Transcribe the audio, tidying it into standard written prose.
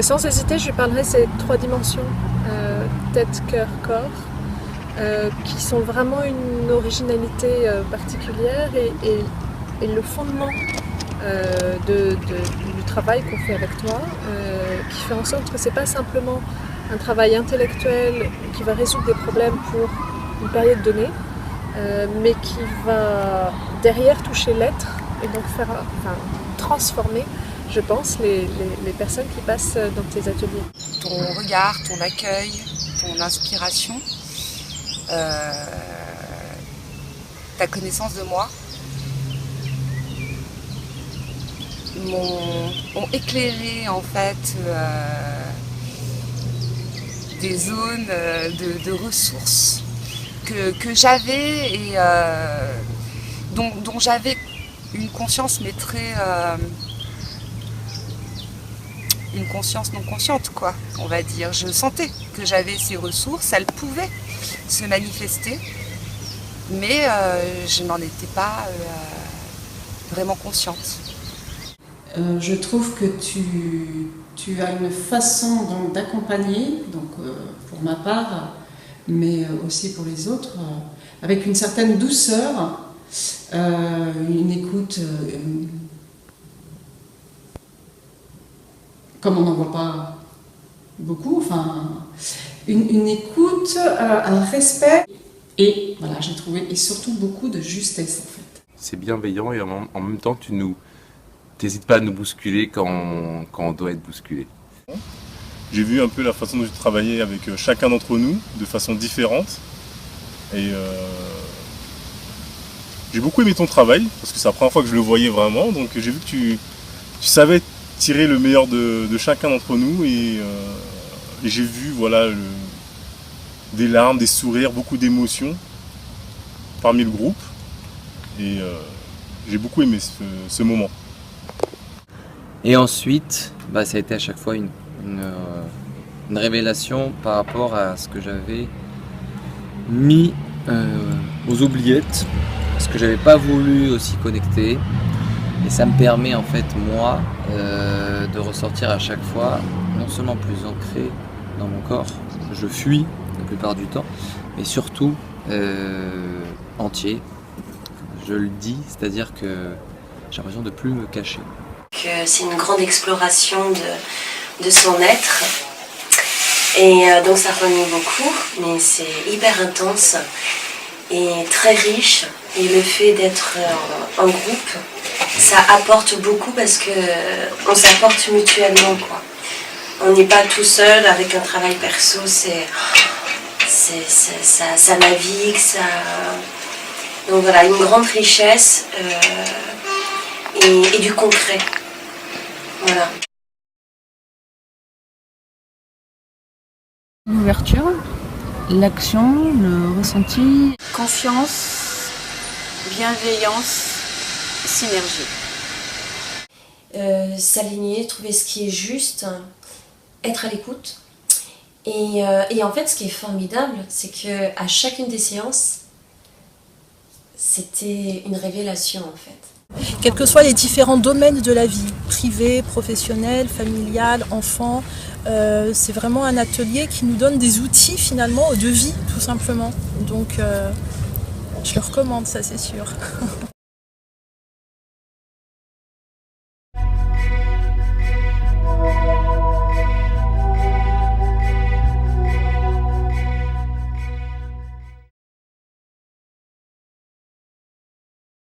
Sans hésiter, je lui parlerai de ces 3 dimensions, tête, cœur, corps, qui sont vraiment une originalité particulière et le fondement du travail qu'on fait avec toi, qui fait en sorte que c'est pas simplement un travail intellectuel qui va résoudre des problèmes pour une période donnée, mais qui va derrière toucher l'être et donc transformer, je pense, les personnes qui passent dans tes ateliers. Ton regard, ton accueil, ton inspiration, ta connaissance de moi m'ont éclairé en fait des zones de ressources que j'avais et dont j'avais une conscience mais très une conscience non consciente quoi, on va dire. Je sentais que j'avais ces ressources, elles pouvaient se manifester, mais je n'en étais pas vraiment consciente. Je trouve que tu as une façon d'accompagner, pour ma part, mais aussi pour les autres, avec une certaine douceur, une écoute comme on n'en voit pas beaucoup, une écoute, un respect, et voilà, j'ai trouvé, et surtout beaucoup de justesse en fait. C'est bienveillant et en même temps t'hésites pas à nous bousculer quand on doit être bousculé. J'ai vu un peu la façon dont tu travaillais avec chacun d'entre nous, de façon différente. Et j'ai beaucoup aimé ton travail, parce que c'est la première fois que je le voyais vraiment. Donc j'ai vu que tu savais tirer le meilleur de chacun d'entre nous. Et j'ai vu des larmes, des sourires, beaucoup d'émotions parmi le groupe. Et j'ai beaucoup aimé ce moment. Et ensuite, ça a été à chaque fois une révélation par rapport à ce que j'avais mis aux oubliettes, ce que j'avais pas voulu aussi connecter. Et ça me permet en fait moi de ressortir à chaque fois non seulement plus ancré dans mon corps, je fuis la plupart du temps, mais surtout entier. Je le dis, c'est-à-dire que j'ai l'impression de plus me cacher. C'est une grande exploration de son être et donc ça remue beaucoup, mais c'est hyper intense et très riche, et le fait d'être en groupe, ça apporte beaucoup parce que on s'apporte mutuellement quoi. On n'est pas tout seul avec un travail perso, ça navigue, donc voilà, une grande richesse et du concret. Voilà. L'ouverture, l'action, le ressenti. Confiance, bienveillance, synergie. S'aligner, trouver ce qui est juste, être à l'écoute. Et en fait, ce qui est formidable, c'est qu'à chacune des séances, c'était une révélation en fait. Quels que soient les différents domaines de la vie, privé, professionnel, familial, enfant, c'est vraiment un atelier qui nous donne des outils finalement de vie tout simplement. Donc je le recommande, ça c'est sûr.